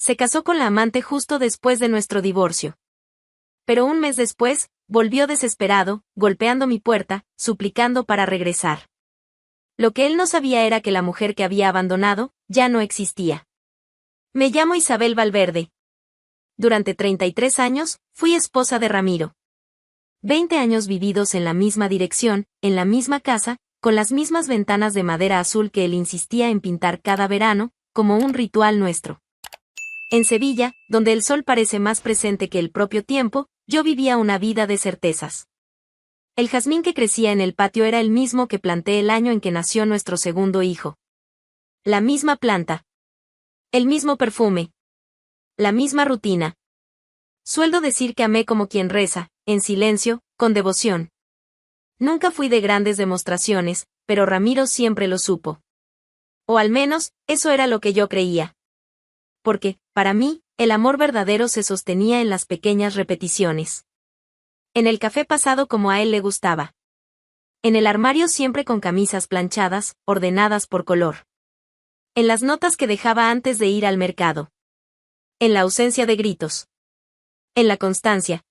Se casó con la amante justo después de nuestro divorcio. Pero un mes después, volvió desesperado, golpeando mi puerta, suplicando para regresar. Lo que él no sabía era que la mujer que había abandonado, ya no existía. Me llamo Isabel Valverde. Durante 33 años, fui esposa de Ramiro. 20 años vividos en la misma dirección, en la misma casa, con las mismas ventanas de madera azul que él insistía en pintar cada verano, como un ritual nuestro. En Sevilla, donde el sol parece más presente que el propio tiempo, yo vivía una vida de certezas. El jazmín que crecía en el patio era el mismo que planté el año en que nació nuestro segundo hijo. La misma planta. El mismo perfume. La misma rutina. Suelo decir que amé como quien reza, en silencio, con devoción. Nunca fui de grandes demostraciones, pero Ramiro siempre lo supo. O al menos, eso era lo que yo creía. Porque, para mí, el amor verdadero se sostenía en las pequeñas repeticiones. En el café pasado como a él le gustaba. En el armario siempre con camisas planchadas, ordenadas por color. En las notas que dejaba antes de ir al mercado. En la ausencia de gritos. En la constancia.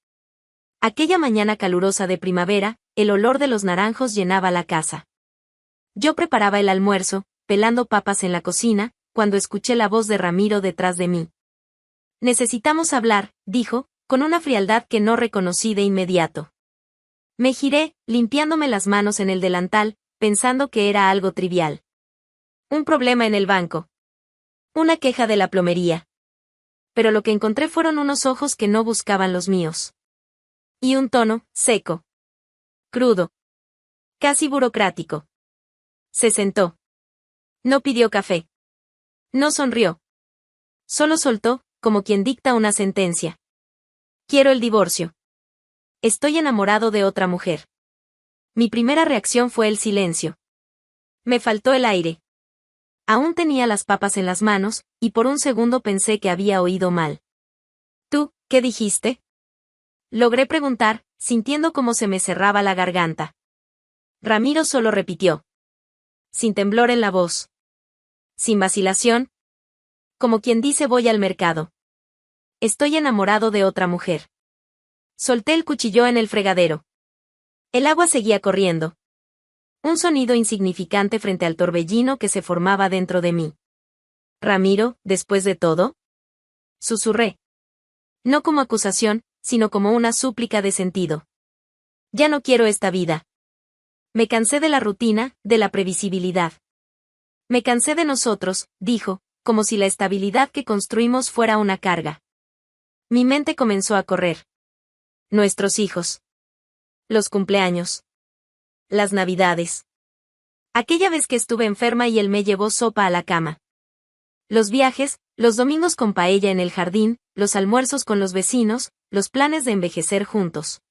Aquella mañana calurosa de primavera, el olor de los naranjos llenaba la casa. Yo preparaba el almuerzo, pelando papas en la cocina, cuando escuché la voz de Ramiro detrás de mí. Necesitamos hablar, dijo, con una frialdad que no reconocí de inmediato. Me giré, limpiándome las manos en el delantal, pensando que era algo trivial. Un problema en el banco. Una queja de la plomería. Pero lo que encontré fueron unos ojos que no buscaban los míos. Y un tono, seco. Crudo. Casi burocrático. Se sentó. No pidió café. No sonrió. Solo soltó, como quien dicta una sentencia. Quiero el divorcio. Estoy enamorado de otra mujer. Mi primera reacción fue el silencio. Me faltó el aire. Aún tenía las papas en las manos, y por un segundo pensé que había oído mal. ¿Tú, qué dijiste? Logré preguntar, sintiendo cómo se me cerraba la garganta. Ramiro solo repitió. Sin temblor en la voz. Sin vacilación. Como quien dice voy al mercado. Estoy enamorado de otra mujer. Solté el cuchillo en el fregadero. El agua seguía corriendo. Un sonido insignificante frente al torbellino que se formaba dentro de mí. Ramiro, después de todo. Susurré. No como acusación, sino como una súplica de sentido. Ya no quiero esta vida. Me cansé de la rutina, de la previsibilidad. Me cansé de nosotros, dijo, como si la estabilidad que construimos fuera una carga. Mi mente comenzó a correr. Nuestros hijos. Los cumpleaños. Las navidades. Aquella vez que estuve enferma y él me llevó sopa a la cama. Los viajes, los domingos con paella en el jardín, los almuerzos con los vecinos, los planes de envejecer juntos.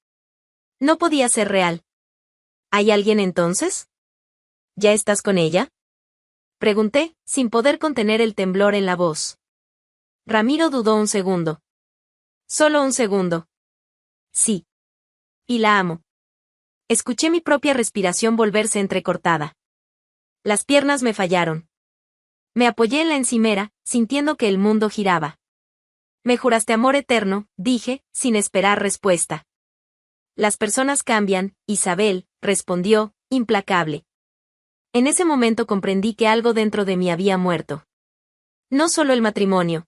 No podía ser real. ¿Hay alguien entonces? ¿Ya estás con ella? Pregunté, sin poder contener el temblor en la voz. Ramiro dudó un segundo. Solo un segundo. Sí. Y la amo. Escuché mi propia respiración volverse entrecortada. Las piernas me fallaron. Me apoyé en la encimera, sintiendo que el mundo giraba. Me juraste amor eterno, dije, sin esperar respuesta. Las personas cambian, Isabel, respondió, implacable. En ese momento comprendí que algo dentro de mí había muerto. No solo el matrimonio.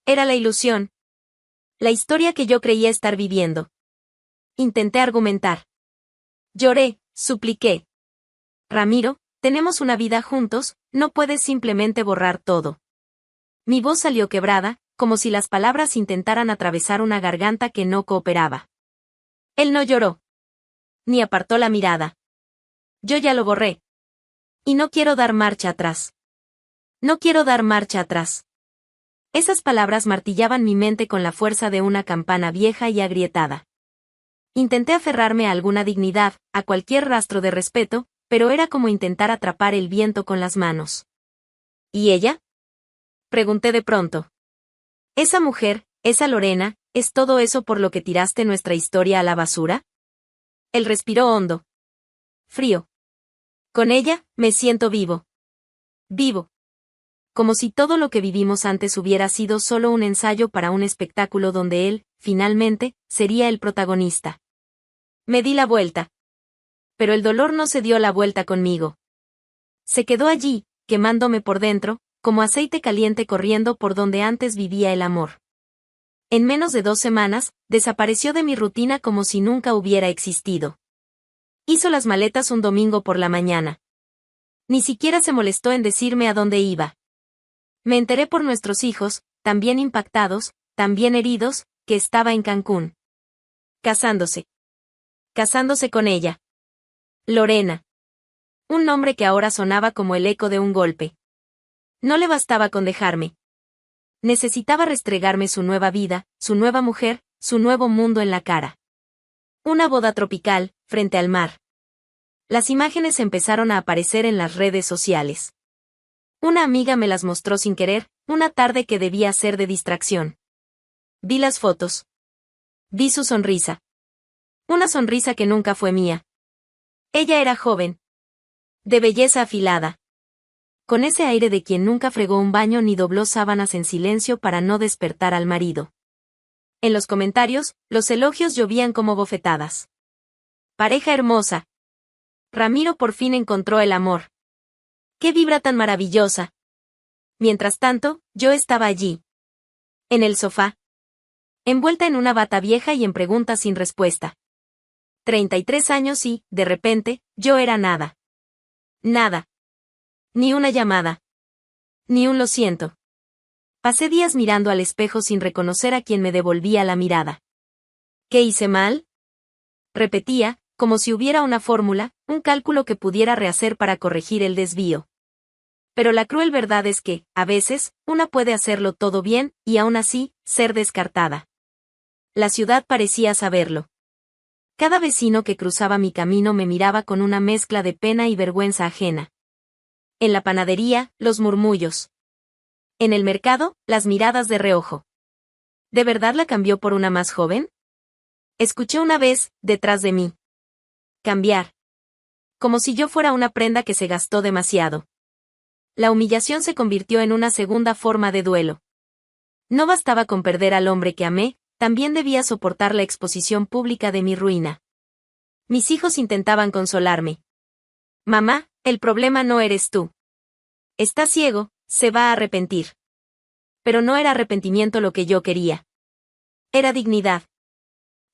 Era la ilusión. La historia que yo creía estar viviendo. Intenté argumentar. Lloré, supliqué. Ramiro, tenemos una vida juntos, no puedes simplemente borrar todo. Mi voz salió quebrada, como si las palabras intentaran atravesar una garganta que no cooperaba. Él no lloró. Ni apartó la mirada. Yo ya lo borré. Y no quiero dar marcha atrás. No quiero dar marcha atrás. Esas palabras martillaban mi mente con la fuerza de una campana vieja y agrietada. Intenté aferrarme a alguna dignidad, a cualquier rastro de respeto, pero era como intentar atrapar el viento con las manos. ¿Y ella? Pregunté de pronto. Esa mujer, esa Lorena, ¿es todo eso por lo que tiraste nuestra historia a la basura? Él respiró hondo. Frío. Con ella, me siento vivo. Vivo. como si todo lo que vivimos antes hubiera sido solo un ensayo para un espectáculo donde él, finalmente, sería el protagonista. Me di la vuelta. Pero el dolor no se dio la vuelta conmigo. Se quedó allí, quemándome por dentro, como aceite caliente corriendo por donde antes vivía el amor. En menos de 2 semanas, desapareció de mi rutina como si nunca hubiera existido. Hizo las maletas un domingo por la mañana. Ni siquiera se molestó en decirme a dónde iba. Me enteré por nuestros hijos, también impactados, también heridos, que estaba en Cancún. Casándose. Casándose con ella. Lorena. Un nombre que ahora sonaba como el eco de un golpe. No le bastaba con dejarme. Necesitaba restregarme su nueva vida, su nueva mujer, su nuevo mundo en la cara. Una boda tropical, frente al mar. Las imágenes empezaron a aparecer en las redes sociales. Una amiga me las mostró sin querer, una tarde que debía ser de distracción. Vi las fotos. Vi su sonrisa. Una sonrisa que nunca fue mía. Ella era joven. De belleza afilada. Con ese aire de quien nunca fregó un baño ni dobló sábanas en silencio para no despertar al marido. En los comentarios, los elogios llovían como bofetadas. Pareja hermosa. Ramiro por fin encontró el amor. ¡Qué vibra tan maravillosa! Mientras tanto, yo estaba allí. En el sofá. Envuelta en una bata vieja y en preguntas sin respuesta. 33 años y, de repente, yo era nada. Nada. Ni una llamada. Ni un lo siento. Pasé días mirando al espejo sin reconocer a quien me devolvía la mirada. ¿Qué hice mal? Repetía, como si hubiera una fórmula, un cálculo que pudiera rehacer para corregir el desvío. Pero la cruel verdad es que, a veces, una puede hacerlo todo bien, y aún así, ser descartada. La ciudad parecía saberlo. Cada vecino que cruzaba mi camino me miraba con una mezcla de pena y vergüenza ajena. En la panadería, los murmullos. En el mercado, las miradas de reojo. ¿De verdad la cambió por una más joven? Escuché una vez, detrás de mí. Cambiar. Como si yo fuera una prenda que se gastó demasiado. La humillación se convirtió en una segunda forma de duelo. No bastaba con perder al hombre que amé, también debía soportar la exposición pública de mi ruina. Mis hijos intentaban consolarme. Mamá, el problema no eres tú. Está ciego, se va a arrepentir. Pero no era arrepentimiento lo que yo quería. Era dignidad.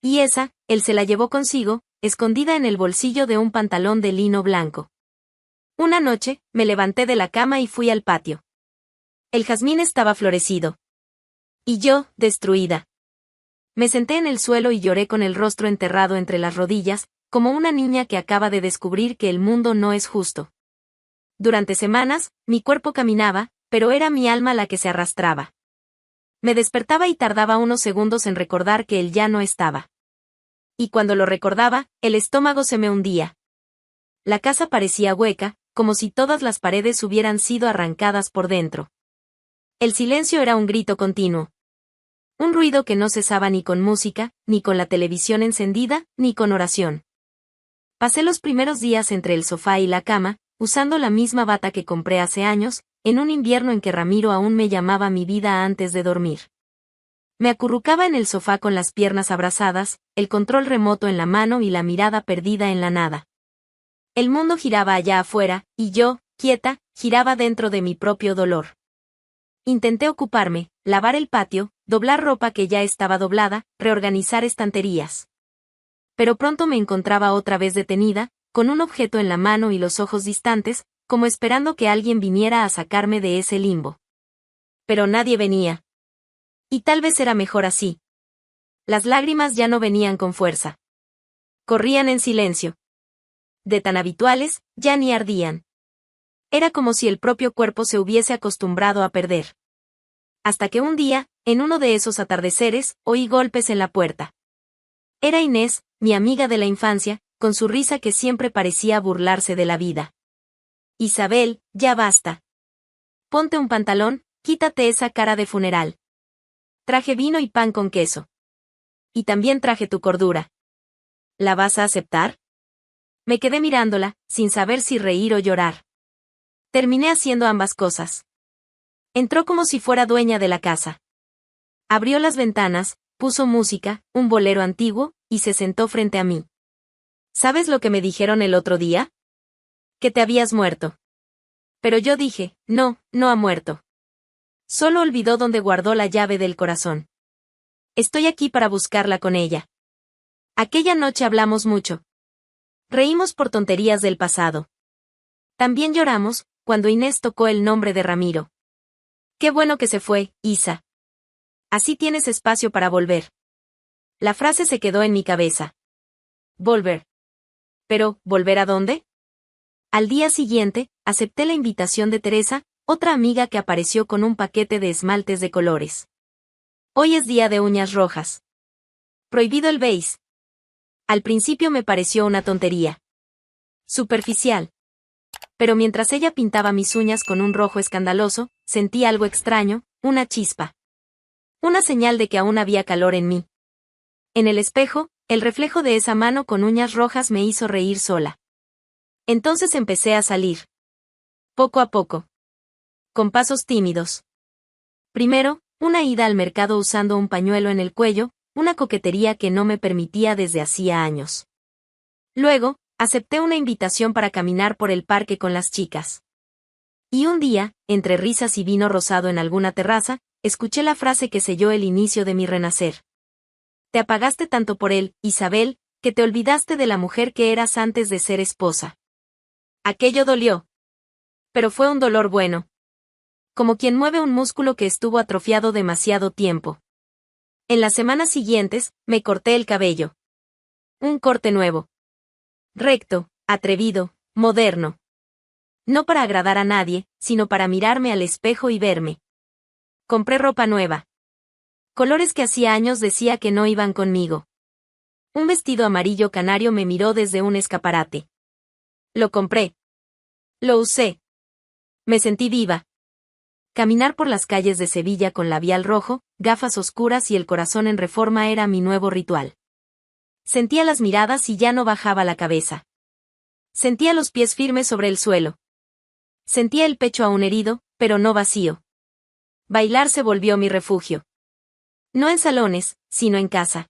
Y esa, él se la llevó consigo, escondida en el bolsillo de un pantalón de lino blanco. Una noche, me levanté de la cama y fui al patio. El jazmín estaba florecido. Y yo, destruida. Me senté en el suelo y lloré con el rostro enterrado entre las rodillas, como una niña que acaba de descubrir que el mundo no es justo. Durante semanas, mi cuerpo caminaba, pero era mi alma la que se arrastraba. Me despertaba y tardaba unos segundos en recordar que él ya no estaba. Y cuando lo recordaba, el estómago se me hundía. La casa parecía hueca, como si todas las paredes hubieran sido arrancadas por dentro. El silencio era un grito continuo. Un ruido que no cesaba ni con música, ni con la televisión encendida, ni con oración. Pasé los primeros días entre el sofá y la cama, usando la misma bata que compré hace años, en un invierno en que Ramiro aún me llamaba mi vida antes de dormir. Me acurrucaba en el sofá con las piernas abrazadas, el control remoto en la mano y la mirada perdida en la nada. El mundo giraba allá afuera, y yo, quieta, giraba dentro de mi propio dolor. Intenté ocuparme, lavar el patio, doblar ropa que ya estaba doblada, reorganizar estanterías. Pero pronto me encontraba otra vez detenida, con un objeto en la mano y los ojos distantes, como esperando que alguien viniera a sacarme de ese limbo. Pero nadie venía. Y tal vez era mejor así. Las lágrimas ya no venían con fuerza. Corrían en silencio. De tan habituales, ya ni ardían. Era como si el propio cuerpo se hubiese acostumbrado a perder. Hasta que un día, en uno de esos atardeceres, oí golpes en la puerta. Era Inés, mi amiga de la infancia, con su risa que siempre parecía burlarse de la vida. Isabel, ya basta. Ponte un pantalón, quítate esa cara de funeral. Traje vino y pan con queso. Y también traje tu cordura. ¿La vas a aceptar? Me quedé mirándola, sin saber si reír o llorar. Terminé haciendo ambas cosas. Entró como si fuera dueña de la casa. Abrió las ventanas, puso música, un bolero antiguo, y se sentó frente a mí. ¿Sabes lo que me dijeron el otro día? Que te habías muerto. Pero yo dije, no, no ha muerto. Solo olvidó dónde guardó la llave del corazón. Estoy aquí para buscarla con ella. Aquella noche hablamos mucho. Reímos por tonterías del pasado. También lloramos, cuando Inés tocó el nombre de Ramiro. Qué bueno que se fue, Isa. Así tienes espacio para volver. La frase se quedó en mi cabeza. Volver. Pero, ¿volver a dónde? Al día siguiente, acepté la invitación de Teresa, otra amiga que apareció con un paquete de esmaltes de colores. Hoy es día de uñas rojas. Prohibido el beige. Al principio me pareció una tontería. Superficial. Pero mientras ella pintaba mis uñas con un rojo escandaloso, sentí algo extraño, una chispa. Una señal de que aún había calor en mí. En el espejo, el reflejo de esa mano con uñas rojas me hizo reír sola. Entonces empecé a salir. Poco a poco. Con pasos tímidos. Primero, una ida al mercado usando un pañuelo en el cuello, una coquetería que no me permitía desde hacía años. Luego, acepté una invitación para caminar por el parque con las chicas. Y un día, entre risas y vino rosado en alguna terraza, escuché la frase que selló el inicio de mi renacer. Te apagaste tanto por él, Isabel, que te olvidaste de la mujer que eras antes de ser esposa. Aquello dolió. Pero fue un dolor bueno. Como quien mueve un músculo que estuvo atrofiado demasiado tiempo. En las semanas siguientes, me corté el cabello. Un corte nuevo. Recto, atrevido, moderno. No para agradar a nadie, sino para mirarme al espejo y verme. Compré ropa nueva. Colores que hacía años decía que no iban conmigo. Un vestido amarillo canario me miró desde un escaparate. Lo compré. Lo usé. Me sentí viva. Caminar por las calles de Sevilla con labial rojo, gafas oscuras y el corazón en reforma era mi nuevo ritual. Sentía las miradas y ya no bajaba la cabeza. Sentía los pies firmes sobre el suelo. Sentía el pecho aún herido, pero no vacío. Bailar se volvió mi refugio. No en salones, sino en casa.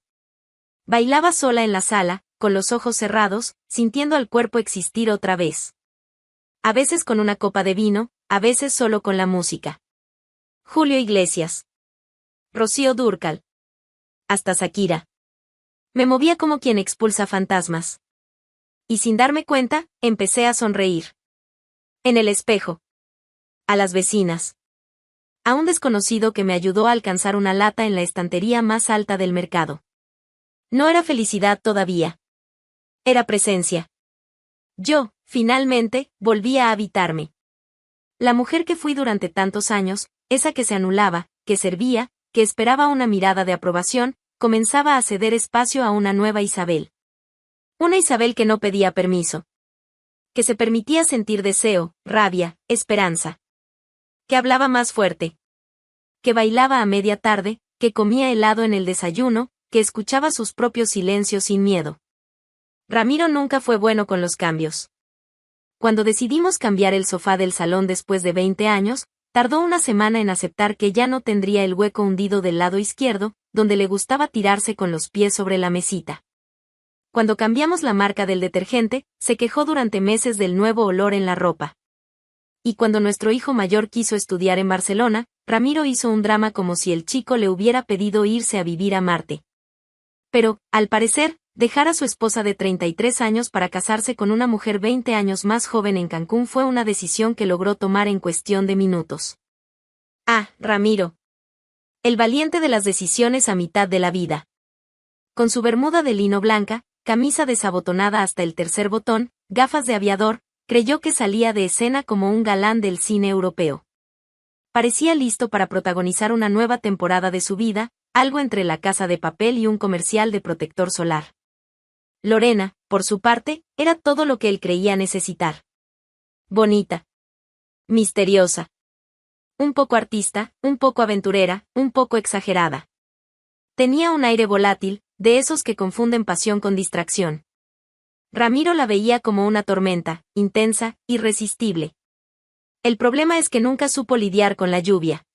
Bailaba sola en la sala, con los ojos cerrados, sintiendo al cuerpo existir otra vez. A veces con una copa de vino, a veces solo con la música. Julio Iglesias. Rocío Dúrcal. Hasta Shakira. Me movía como quien expulsa fantasmas. Y sin darme cuenta, empecé a sonreír. En el espejo. A las vecinas. A un desconocido que me ayudó a alcanzar una lata en la estantería más alta del mercado. No era felicidad todavía. Era presencia. Yo, finalmente, volvía a habitarme. La mujer que fui durante tantos años, esa que se anulaba, que servía, que esperaba una mirada de aprobación, comenzaba a ceder espacio a una nueva Isabel. Una Isabel que no pedía permiso. Que se permitía sentir deseo, rabia, esperanza. Que hablaba más fuerte. Que bailaba a media tarde, que comía helado en el desayuno, que escuchaba sus propios silencios sin miedo. Ramiro nunca fue bueno con los cambios. Cuando decidimos cambiar el sofá del salón después de 20 años, tardó una semana en aceptar que ya no tendría el hueco hundido del lado izquierdo, donde le gustaba tirarse con los pies sobre la mesita. Cuando cambiamos la marca del detergente, se quejó durante meses del nuevo olor en la ropa. Y cuando nuestro hijo mayor quiso estudiar en Barcelona, Ramiro hizo un drama como si el chico le hubiera pedido irse a vivir a Marte. Pero, al parecer, dejar a su esposa de 33 años para casarse con una mujer 20 años más joven en Cancún fue una decisión que logró tomar en cuestión de minutos. Ah, Ramiro. El valiente de las decisiones a mitad de la vida. Con su bermuda de lino blanca, camisa desabotonada hasta el tercer botón, gafas de aviador, creyó que salía de escena como un galán del cine europeo. Parecía listo para protagonizar una nueva temporada de su vida, algo entre La Casa de Papel y un comercial de protector solar. Lorena, por su parte, era todo lo que él creía necesitar. Bonita. Misteriosa. Un poco artista, un poco aventurera, un poco exagerada. Tenía un aire volátil, de esos que confunden pasión con distracción. Ramiro la veía como una tormenta, intensa, irresistible. El problema es que nunca supo lidiar con la lluvia.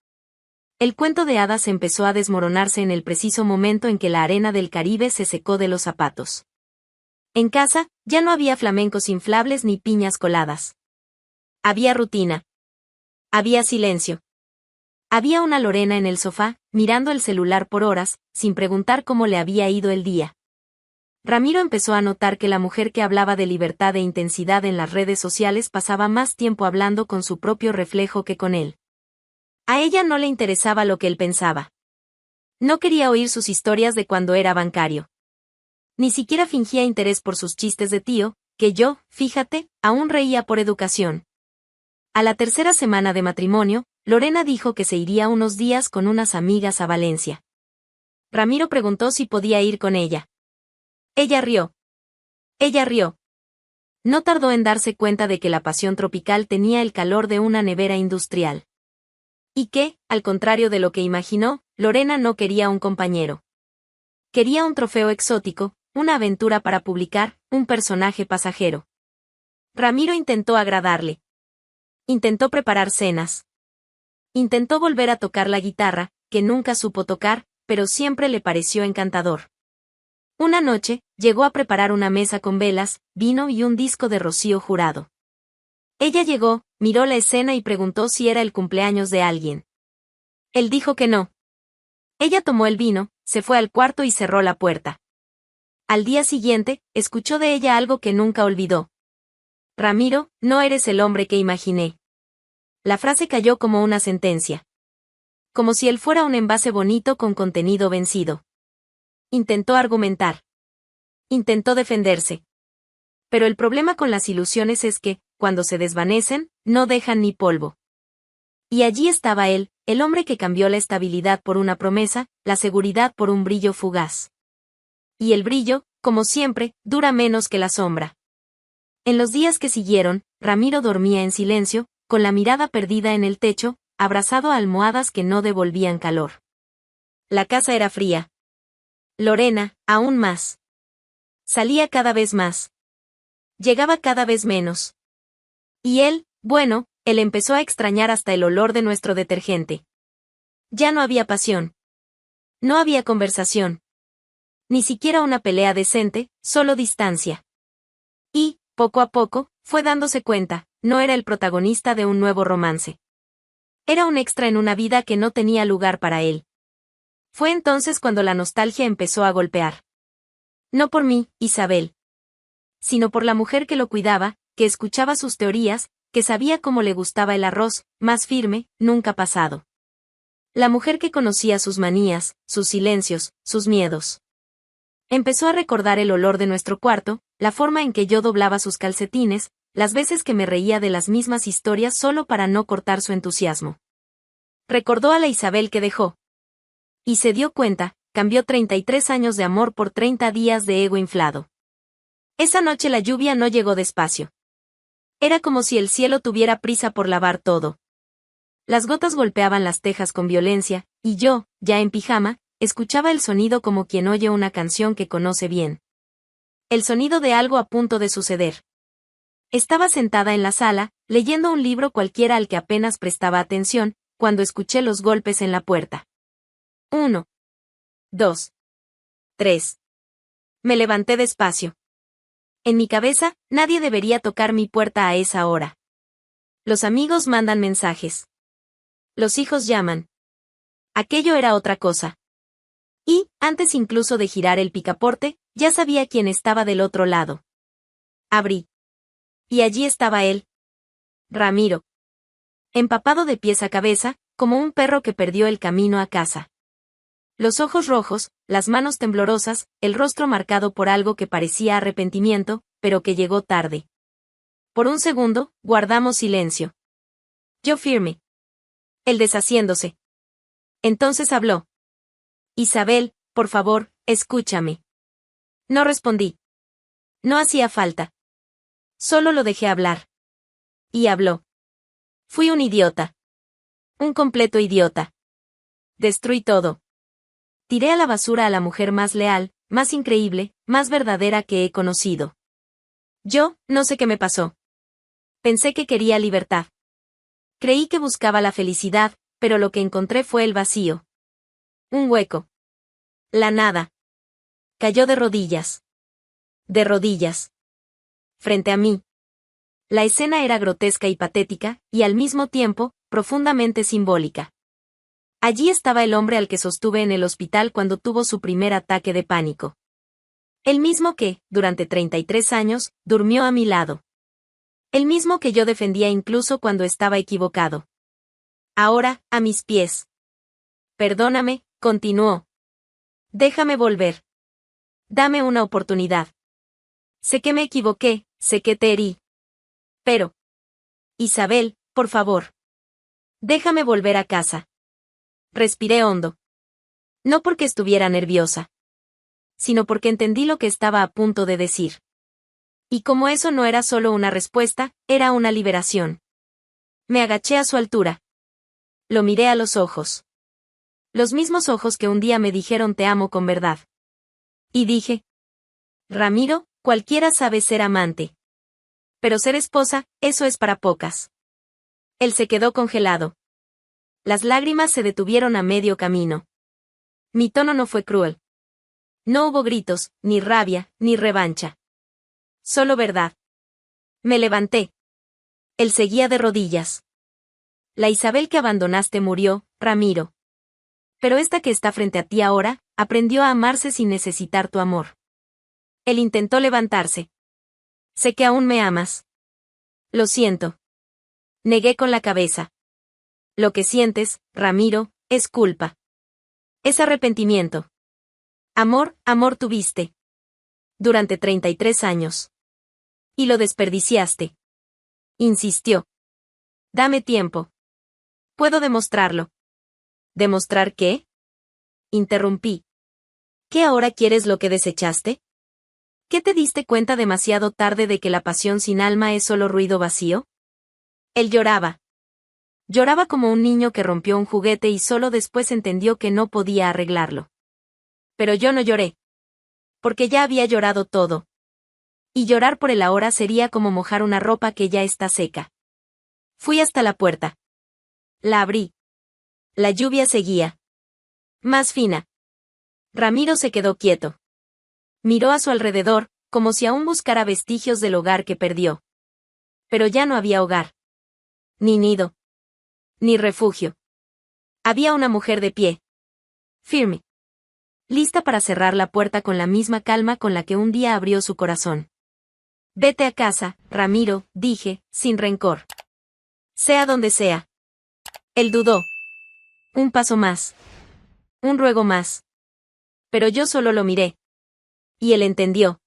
El cuento de hadas empezó a desmoronarse en el preciso momento en que la arena del Caribe se secó de los zapatos. En casa, ya no había flamencos inflables ni piñas coladas. Había rutina. Había silencio. Había una Lorena en el sofá, mirando el celular por horas, sin preguntar cómo le había ido el día. Ramiro empezó a notar que la mujer que hablaba de libertad e intensidad en las redes sociales pasaba más tiempo hablando con su propio reflejo que con él. A ella no le interesaba lo que él pensaba. No quería oír sus historias de cuando era bancario. Ni siquiera fingía interés por sus chistes de tío, que yo, fíjate, aún reía por educación. A la tercera semana de matrimonio, Lorena dijo que se iría unos días con unas amigas a Valencia. Ramiro preguntó si podía ir con ella. Ella rió. Ella rió. No tardó en darse cuenta de que la pasión tropical tenía el calor de una nevera industrial. Y que, al contrario de lo que imaginó, Lorena no quería un compañero. Quería un trofeo exótico, una aventura para publicar, un personaje pasajero. Ramiro intentó agradarle. Intentó preparar cenas. Intentó volver a tocar la guitarra, que nunca supo tocar, pero siempre le pareció encantador. Una noche, llegó a preparar una mesa con velas, vino y un disco de Rocío Jurado. Ella llegó, miró la escena y preguntó si era el cumpleaños de alguien. Él dijo que no. Ella tomó el vino, se fue al cuarto y cerró la puerta. Al día siguiente, escuchó de ella algo que nunca olvidó. Ramiro, no eres el hombre que imaginé. La frase cayó como una sentencia. Como si él fuera un envase bonito con contenido vencido. Intentó argumentar. Intentó defenderse. Pero el problema con las ilusiones es que, cuando se desvanecen, no dejan ni polvo. Y allí estaba él, el hombre que cambió la estabilidad por una promesa, la seguridad por un brillo fugaz. Y el brillo, como siempre, dura menos que la sombra. En los días que siguieron, Ramiro dormía en silencio, con la mirada perdida en el techo, abrazado a almohadas que no devolvían calor. La casa era fría. Lorena, aún más. Salía cada vez más. Llegaba cada vez menos. Y él, bueno, él empezó a extrañar hasta el olor de nuestro detergente. Ya no había pasión. No había conversación. Ni siquiera una pelea decente, solo distancia. Y, poco a poco, fue dándose cuenta, no era el protagonista de un nuevo romance. Era un extra en una vida que no tenía lugar para él. Fue entonces cuando la nostalgia empezó a golpear. No por mí, Isabel. Sino por la mujer que lo cuidaba, que escuchaba sus teorías, que sabía cómo le gustaba el arroz, más firme, nunca pasado. La mujer que conocía sus manías, sus silencios, sus miedos. Empezó a recordar el olor de nuestro cuarto, la forma en que yo doblaba sus calcetines, las veces que me reía de las mismas historias solo para no cortar su entusiasmo. Recordó a la Isabel que dejó. Y se dio cuenta, cambió 33 años de amor por 30 días de ego inflado. Esa noche la lluvia no llegó despacio. Era como si el cielo tuviera prisa por lavar todo. Las gotas golpeaban las tejas con violencia, y yo, ya en pijama, escuchaba el sonido como quien oye una canción que conoce bien. El sonido de algo a punto de suceder. Estaba sentada en la sala, leyendo un libro cualquiera al que apenas prestaba atención, cuando escuché los golpes en la puerta. 1, 2, 3. Me levanté despacio. En mi cabeza, nadie debería tocar mi puerta a esa hora. Los amigos mandan mensajes. Los hijos llaman. Aquello era otra cosa. Y, antes incluso de girar el picaporte, ya sabía quién estaba del otro lado. Abrí. Y allí estaba él. Ramiro. Empapado de pies a cabeza, como un perro que perdió el camino a casa. Los ojos rojos, las manos temblorosas, el rostro marcado por algo que parecía arrepentimiento, pero que llegó tarde. Por un segundo, guardamos silencio. Yo firme. Él deshaciéndose. Entonces habló. Isabel, por favor, escúchame. No respondí. No hacía falta. Solo lo dejé hablar. Y habló. Fui un idiota. Un completo idiota. Destruí todo. Tiré a la basura a la mujer más leal, más increíble, más verdadera que he conocido. Yo, no sé qué me pasó. Pensé que quería libertad. Creí que buscaba la felicidad, pero lo que encontré fue el vacío. Un hueco. La nada. Cayó de rodillas. De rodillas. Frente a mí. La escena era grotesca y patética, y al mismo tiempo, profundamente simbólica. Allí estaba el hombre al que sostuve en el hospital cuando tuvo su primer ataque de pánico. El mismo que, durante 33 años, durmió a mi lado. El mismo que yo defendía incluso cuando estaba equivocado. Ahora, a mis pies. Perdóname, continuó. Déjame volver. Dame una oportunidad. Sé que me equivoqué, sé que te herí. Pero... Isabel, por favor. Déjame volver a casa. Respiré hondo. No porque estuviera nerviosa, sino porque entendí lo que estaba a punto de decir. Y como eso no era solo una respuesta, era una liberación. Me agaché a su altura. Lo miré a los ojos. Los mismos ojos que un día me dijeron te amo con verdad. Y dije: Ramiro, cualquiera sabe ser amante. Pero ser esposa, eso es para pocas. Él se quedó congelado. Las lágrimas se detuvieron a medio camino. Mi tono no fue cruel. No hubo gritos, ni rabia, ni revancha. Solo verdad. Me levanté. Él seguía de rodillas. La Isabel que abandonaste murió, Ramiro. Pero esta que está frente a ti ahora, aprendió a amarse sin necesitar tu amor. Él intentó levantarse. Sé que aún me amas. Lo siento. Negué con la cabeza. Lo que sientes, Ramiro, es culpa. Es arrepentimiento. Amor, amor tuviste. Durante 33 años. Y lo desperdiciaste. Insistió. Dame tiempo. Puedo demostrarlo. ¿Demostrar qué? Interrumpí. ¿Qué ahora quieres lo que desechaste? ¿Qué te diste cuenta demasiado tarde de que la pasión sin alma es solo ruido vacío? Él lloraba. Lloraba como un niño que rompió un juguete y solo después entendió que no podía arreglarlo. Pero yo no lloré. Porque ya había llorado todo. Y llorar por él ahora sería como mojar una ropa que ya está seca. Fui hasta la puerta. La abrí. La lluvia seguía. Más fina. Ramiro se quedó quieto. Miró a su alrededor, como si aún buscara vestigios del hogar que perdió. Pero ya no había hogar. Ni nido. Ni refugio. Había una mujer de pie. Firme. Lista para cerrar la puerta con la misma calma con la que un día abrió su corazón. Vete a casa, Ramiro, dije, sin rencor. Sea donde sea. Él dudó. Un paso más. Un ruego más. Pero yo solo lo miré. Y él entendió.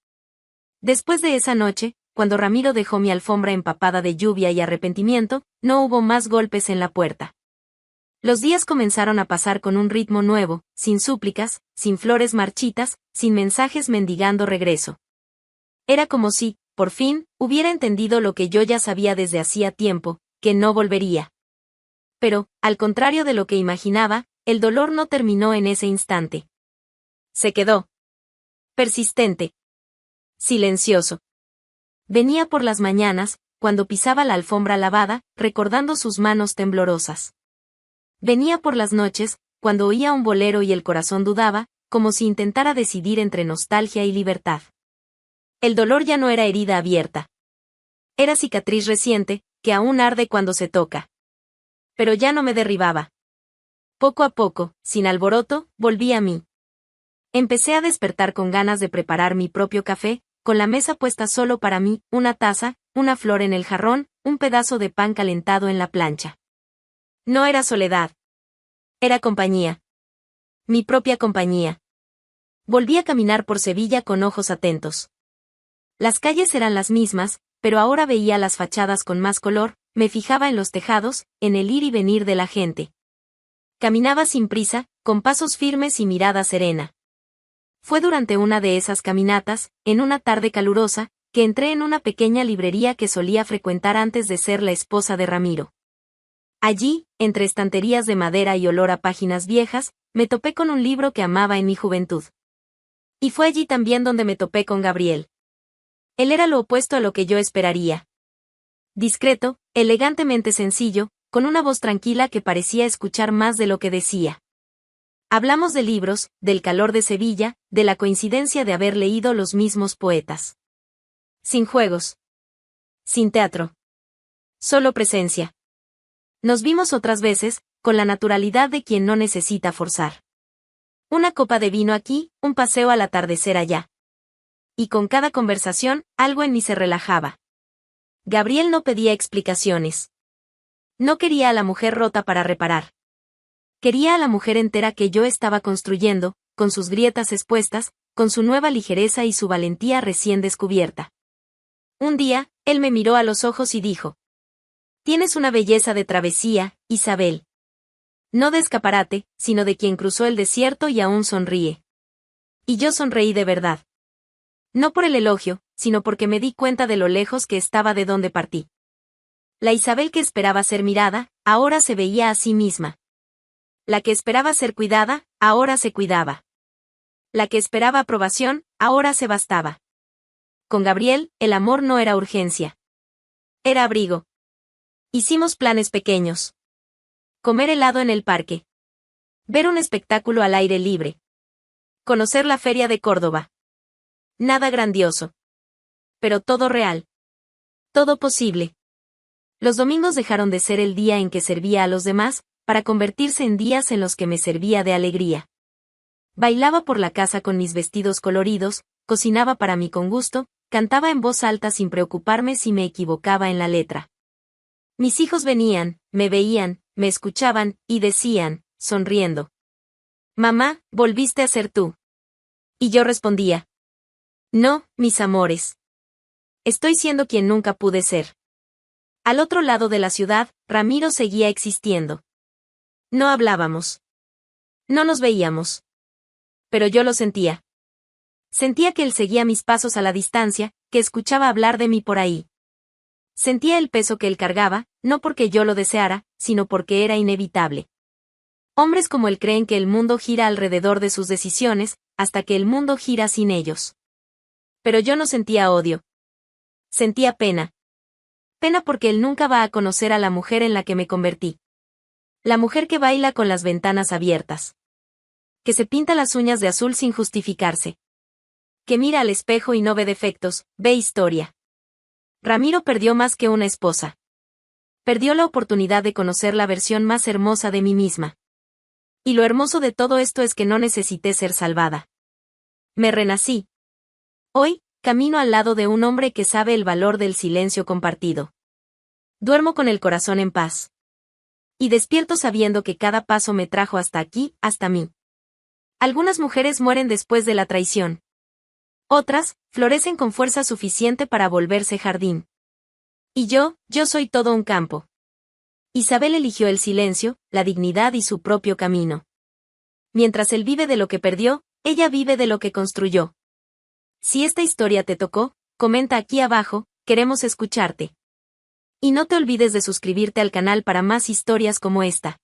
Después de esa noche, cuando Ramiro dejó mi alfombra empapada de lluvia y arrepentimiento, no hubo más golpes en la puerta. Los días comenzaron a pasar con un ritmo nuevo, sin súplicas, sin flores marchitas, sin mensajes mendigando regreso. Era como si, por fin, hubiera entendido lo que yo ya sabía desde hacía tiempo, que no volvería. Pero, al contrario de lo que imaginaba, el dolor no terminó en ese instante. Se quedó. Persistente. Silencioso. Venía por las mañanas, cuando pisaba la alfombra lavada, recordando sus manos temblorosas. Venía por las noches, cuando oía un bolero y el corazón dudaba, como si intentara decidir entre nostalgia y libertad. El dolor ya no era herida abierta. Era cicatriz reciente, que aún arde cuando se toca. Pero ya no me derribaba. Poco a poco, sin alboroto, volví a mí. Empecé a despertar con ganas de preparar mi propio café, con la mesa puesta solo para mí, una taza, una flor en el jarrón, un pedazo de pan calentado en la plancha. No era soledad. Era compañía. Mi propia compañía. Volví a caminar por Sevilla con ojos atentos. Las calles eran las mismas, pero ahora veía las fachadas con más color, me fijaba en los tejados, en el ir y venir de la gente. Caminaba sin prisa, con pasos firmes y mirada serena. Fue durante una de esas caminatas, en una tarde calurosa, que entré en una pequeña librería que solía frecuentar antes de ser la esposa de Ramiro. Allí, entre estanterías de madera y olor a páginas viejas, me topé con un libro que amaba en mi juventud. Y fue allí también donde me topé con Gabriel. Él era lo opuesto a lo que yo esperaría. Discreto, elegantemente sencillo, con una voz tranquila que parecía escuchar más de lo que decía. Hablamos de libros, del calor de Sevilla, de la coincidencia de haber leído los mismos poetas. Sin juegos. Sin teatro. Solo presencia. Nos vimos otras veces, con la naturalidad de quien no necesita forzar. Una copa de vino aquí, un paseo al atardecer allá. Y con cada conversación, algo en mí se relajaba. Gabriel no pedía explicaciones. No quería a la mujer rota para reparar. Quería a la mujer entera que yo estaba construyendo, con sus grietas expuestas, con su nueva ligereza y su valentía recién descubierta. Un día, él me miró a los ojos y dijo: «Tienes una belleza de travesía, Isabel. No de escaparate, sino de quien cruzó el desierto y aún sonríe». Y yo sonreí de verdad. No por el elogio, sino porque me di cuenta de lo lejos que estaba de donde partí. La Isabel que esperaba ser mirada, ahora se veía a sí misma. La que esperaba ser cuidada, ahora se cuidaba. La que esperaba aprobación, ahora se bastaba. Con Gabriel, el amor no era urgencia. Era abrigo. Hicimos planes pequeños. Comer helado en el parque. Ver un espectáculo al aire libre. Conocer la feria de Córdoba. Nada grandioso. Pero todo real. Todo posible. Los domingos dejaron de ser el día en que servía a los demás, para convertirse en días en los que me servía de alegría. Bailaba por la casa con mis vestidos coloridos, cocinaba para mí con gusto, cantaba en voz alta sin preocuparme si me equivocaba en la letra. Mis hijos venían, me veían, me escuchaban, y decían, sonriendo: «Mamá, volviste a ser tú». Y yo respondía: «No, mis amores. Estoy siendo quien nunca pude ser». Al otro lado de la ciudad, Ramiro seguía existiendo. No hablábamos. No nos veíamos. Pero yo lo sentía. Sentía que él seguía mis pasos a la distancia, que escuchaba hablar de mí por ahí. Sentía el peso que él cargaba, no porque yo lo deseara, sino porque era inevitable. Hombres como él creen que el mundo gira alrededor de sus decisiones, hasta que el mundo gira sin ellos. Pero yo no sentía odio. Sentía pena. Pena porque él nunca va a conocer a la mujer en la que me convertí. La mujer que baila con las ventanas abiertas. Que se pinta las uñas de azul sin justificarse. Que mira al espejo y no ve defectos, ve historia. Ramiro perdió más que una esposa. Perdió la oportunidad de conocer la versión más hermosa de mí misma. Y lo hermoso de todo esto es que no necesité ser salvada. Me renací. Hoy, camino al lado de un hombre que sabe el valor del silencio compartido. Duermo con el corazón en paz. Y despierto sabiendo que cada paso me trajo hasta aquí, hasta mí. Algunas mujeres mueren después de la traición. Otras, florecen con fuerza suficiente para volverse jardín. Y yo soy todo un campo. Isabel eligió el silencio, la dignidad y su propio camino. Mientras él vive de lo que perdió, ella vive de lo que construyó. Si esta historia te tocó, comenta aquí abajo, queremos escucharte. Y no te olvides de suscribirte al canal para más historias como esta.